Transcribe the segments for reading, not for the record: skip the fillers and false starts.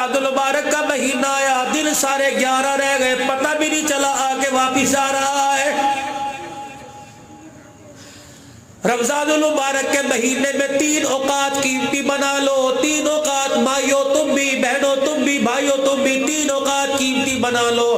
رمضان المبارک کا مہینہ آیا، دن سارے 11 رہ گئے، پتہ بھی نہیں چلا آگے واپس آ رہا ہے۔ رمضان المبارک کے مہینے میں 3 اوقات قیمتی بنا لو، 3 اوقات مائیو تم بھی، بہنوں تم بھی، بھائیو تم بھی 3 اوقات قیمتی بنا لو۔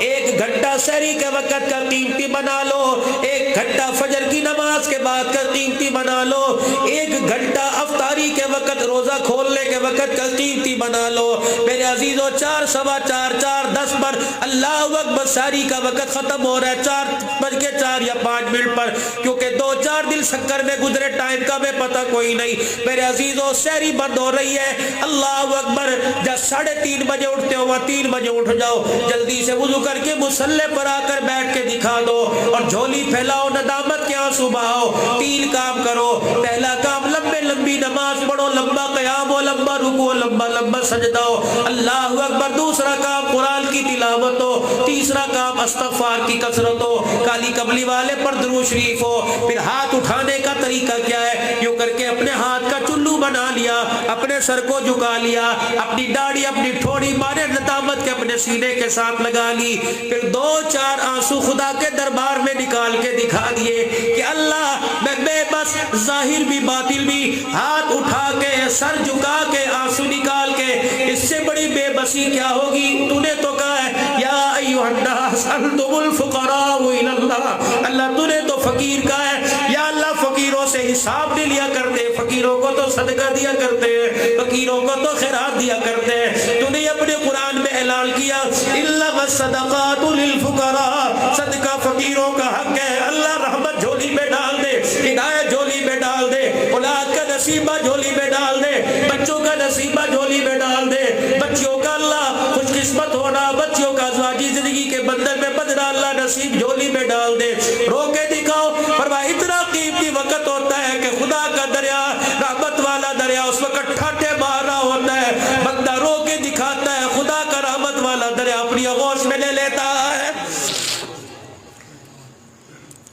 1 گھنٹہ سحری کے وقت کا قیمتی بنا لو، 1 گھنٹہ فجر کی نماز کے بعد کا قیمتی بنا لو، 1 گھنٹہ افطاری کے وقت روزہ کھولنے کے وقت کا قیمتی بنا لو۔ میرے عزیزو 4 سوا 4 4 10 پر اللہ اکبر سحری کا وقت ختم ہو رہا ہے، 4 یا 5 منٹ پر، کیونکہ 2-4 دن چکر میں گزرے، ٹائم کا میں پتہ کوئی نہیں۔ میرے عزیزو سحری بند ہو رہی ہے، اللہ اکبر، جب 3:30 بجے اٹھتے ہو 3 بجے اٹھ جاؤ، جلدی سے وضو کر کے مصلی پر آ کر بیٹھ کے دکھا دو اور جھولی پھیلاؤ، ندامت کے آنسو بہاؤ۔ 3 کام کرو۔ پہلا کام، لمبی نماز پڑھو، لمبا قیام ہو، لمبا رکوع، لمبا سجدہ ہو، اللہ اکبر۔ دوسرا کام قرآن کی تلاوت ہو، تیسرا کام استغفار کی کثرت ہو، کالی کملی والے پر درود شریف ہو۔ پھر ہاتھ اٹھانے کا طریقہ کیا ہے؟ یوں کر کے اپنے ہاتھ کا چلو بنا لیا، اپنے سر کو جھکا لیا، اپنی داڑھی اپنی ٹھوڑی مارے ندامت کے اپنے سینے کے ساتھ لگا لی، پھر 2-4 آنسو خدا کے دربار میں نکال کے دکھا دیے کہ اللہ میں بے بس، ظاہر بھی باطل بھی، ہاتھ اٹھا کے سر جھکا کے آنسو نکال کے، اس سے بڑی بے بسی کیا ہوگی؟ تو نے تو کہا ہے یا ایھا الناس انتم الفقراء الی اللہ، اللہ تو نے تو فقیر کہا ہے، یا اللہ فقیروں سے حساب نہیں لیا کرتے، فقیروں کو تو صدقہ دیا کرتے ہیں، فقیروں کو تو خیرات دیا کرتے ہیں۔ تو نے اپنے قرآن میں اعلان کیا انما الصدقات للفقراء، صدقہ فقیروں کا حق ہے، اللہ رحمت جھولی میں ڈال دے، ہدایت جھولی میں ڈال دے، اولاد کا نصیبہ جھولی میں ڈال دے، بچوں کا نصیبہ جھولی میں ڈال دے، بچیوں کا اللہ خوش قسمت ہونا، بچیوں کا ازواجی زندگی کے بندر میں بدلہ اللہ نصیب جھولی میں ڈال دے۔ رو کے دکھاؤ، فرمایا اتنا قیمتی وقت ہوتا ہے کہ خدا کا دریا، رحمت والا دریا اس وقت ٹھاٹے مار رہا ہوتا ہے، بندہ رو کے دکھاتا ہے، خدا کا رحمت والا دریا اپنی آغوش میں لے لیتا ہے۔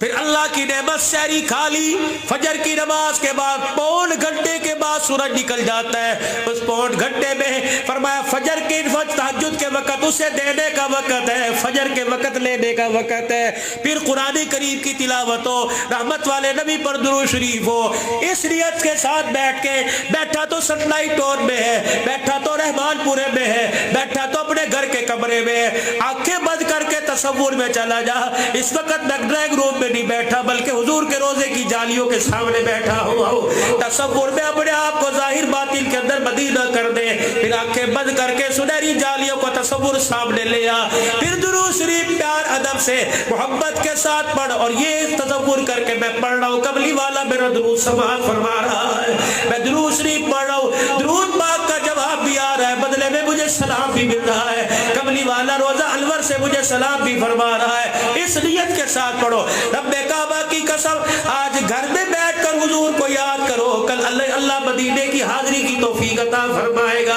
پھر اللہ کی نعمت سحری کھا لی، فجر کی نماز کے بعد 1.25 گھنٹے کے بعد سورج نکل جاتا ہے، اس 1.25 گھنٹے میں فرمایا فجر کے تہجد کے وقت اسے دینے کا وقت ہے، فجر کے وقت لینے کا وقت ہے۔ پھر قرآن کریم کی تلاوت ہو، رحمت والے نبی پر درود شریف ہو، اس نیت کے ساتھ بیٹھ کے، بیٹھا تو سن لائٹ ٹون میں ہے، بیٹھا تو رحمان پورے میں ہے، بیٹھا تو اپنے گھر کے کمرے میں ہے، آنکھیں بند کر کے تصور میں چلا جا، اس وقت ڈرائنگ روم میں نہیں بیٹھا بلکہ حضور کے روزے کی جالیوں کے سامنے بیٹھا ہوا ہو، تصور میں اپنے آپ کو ظاہر باطن کے اندر مدینہ کر دے، پھر آنکھیں بند کر کے سنہری جالیوں کا تصور سامنے لے آ، پھر درود شریف پیار ادب سے محبت کے ساتھ پڑھ، اور یہ تصور کر کے میں پڑھ رہا ہوں کملی والا میرا درود سماعت فرما رہا ہے، میں درود شریف پڑھ رہا ہوں، درود پاک کا جواب بھی آ رہا ہے، بدلے میں مجھے سلام بھی مل رہا ہے، کملی والا روزہ انور سے مجھے سلام بھی فرما رہا ہے، اس نیت کے ساتھ پڑھو۔ رب کعبہ کی قسم آج گھر میں بیٹھ کر حضور کو یاد کرو، کل اللہ مدینے کی حاضری کی توفیق عطا فرمائے گا۔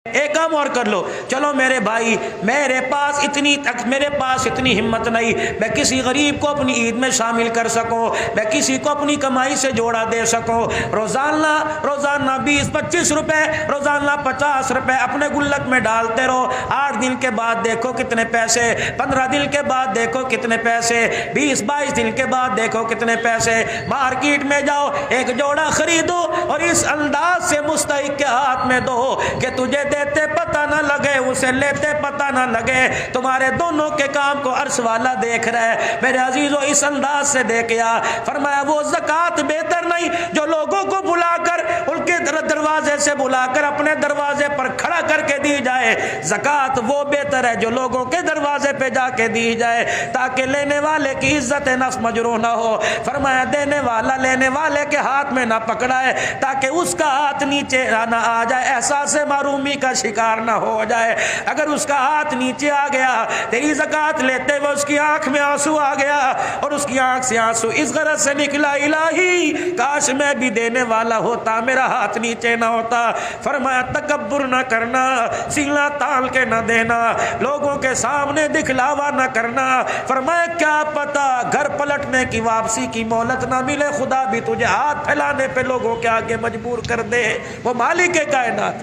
ایک کام اور کر لو، چلو میرے بھائی میرے پاس اتنی ہمت نہیں میں کسی غریب کو اپنی عید میں شامل کر سکوں، میں کسی کو اپنی کمائی سے جوڑا دے سکوں، روزانہ 20-25 روپے، روزانہ 50 روپے اپنے گلک میں ڈالتے رہو، 8 دن کے بعد دیکھو کتنے پیسے، 15 دن کے بعد دیکھو کتنے پیسے، 20-22 دن کے بعد دیکھو کتنے پیسے، مارکیٹ میں جاؤ ایک جوڑا خریدو اور اس انداز سے مستحق کے ہاتھ میں دو کہ تجھے دیتے پتہ نہ لگے اسے لیتے پتہ نہ لگے، تمہارے دونوں کے کام کو عرش والا دیکھ رہا ہے۔ میرے عزیزو اس انداز سے دیکھیا، فرمایا وہ زکوٰۃ بہتر نہیں جو لوگوں کو بلا کر ان کے دروازے سے بلا کر اپنے دروازے پر کھڑا کر کے دی جائے، زکوٰۃ وہ بہتر ہے جو لوگوں کے دروازے پہ جا کے دی جائے تاکہ لینے والے کی عزت نفس مجروح نہ ہو۔ فرمایا دینے والا لینے والے کے ہاتھ میں نہ پکڑائے تاکہ اس کا ہاتھ نیچے نہ آ جائے، احساس معرومی کا شکار نہ ہو جائے۔ اگر اس کا ہاتھ نیچے آ گیا، تیری زکوٰۃ لیتے ہوئے اس کی آنکھ میں آنسو آ گیا اور اس کی آنکھ سے آنسو اس غرض سے نکلا الہی کاش میں بھی دینے والا ہوتا، میرا ہاتھ نیچے نہ ہوتا۔ فرمایا تکبر نہ کرنا، سینہ تال کے نہ دینا، لوگوں کے سامنے دکھلاوا نہ کرنا۔ فرمایا کیا پتا گھر پلٹنے کی واپسی کی مہلت نہ ملے، خدا بھی تجھے ہاتھ پھیلانے پہ لوگوں کے آگے مجبور کر دے۔ وہ مالک کائنات